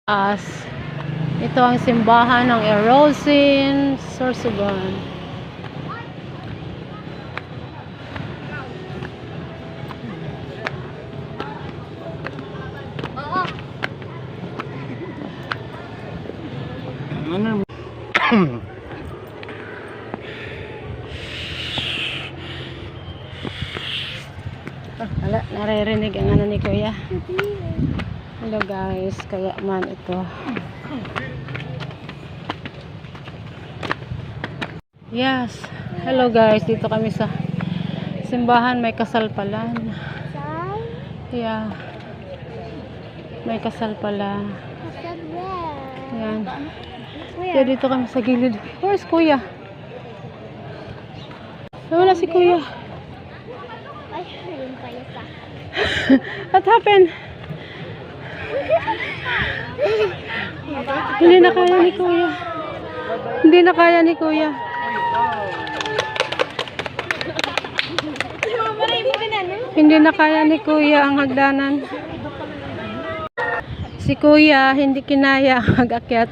As ito ang simbahan ng Erosin, Sorsogon. Wala, naririnig ang ano ni Kuya. Hello guys, kaya man ito. Yes, hello guys, dito kami sa simbahan, may kasal pala. Yeah, may kasal pala. Yan. Kaya dito kami sa gilid. Where's Kuya? Wala si Kuya. What happened? Hindi na kaya ni Kuya. Hindi na kaya ni Kuya. Hindi na kaya ni Kuya ang hagdanan. Si Kuya hindi kinaya mag-akyat.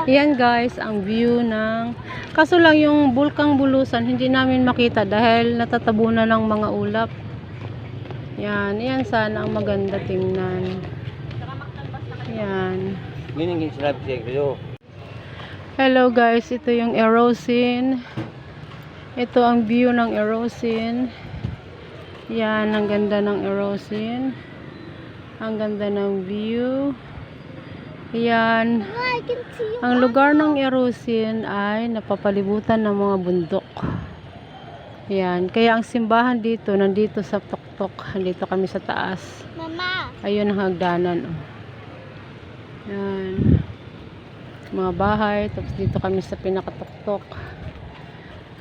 Yan guys, ang view ng... Kaso lang yung Bulkang Bulusan hindi namin makita dahil natatabunan ng mga ulap. Yan, yan sana ang maganda tingnan. Yan. Hello guys, ito yung Erosin. Ito ang view ng Erosin. Yan, ang ganda ng Erosin. Ang ganda ng view. Yan. Ang lugar ng Erosin ay napapalibutan ng mga bundok. Yan. Kaya ang simbahan dito, nandito sa tuktok. Nandito kami sa taas. Mama. Ayun ang hagdanan. Yan. Mga bahay. Tapos dito kami sa pinakatuktok.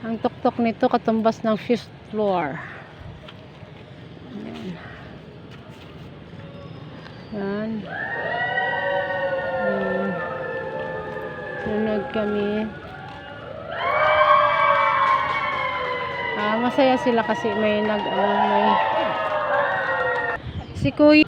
Ang tuktok nito katumbas ng 5th floor. Yan. Yan. Yan. Sunod kami. Masaya sila kasi may si Kuya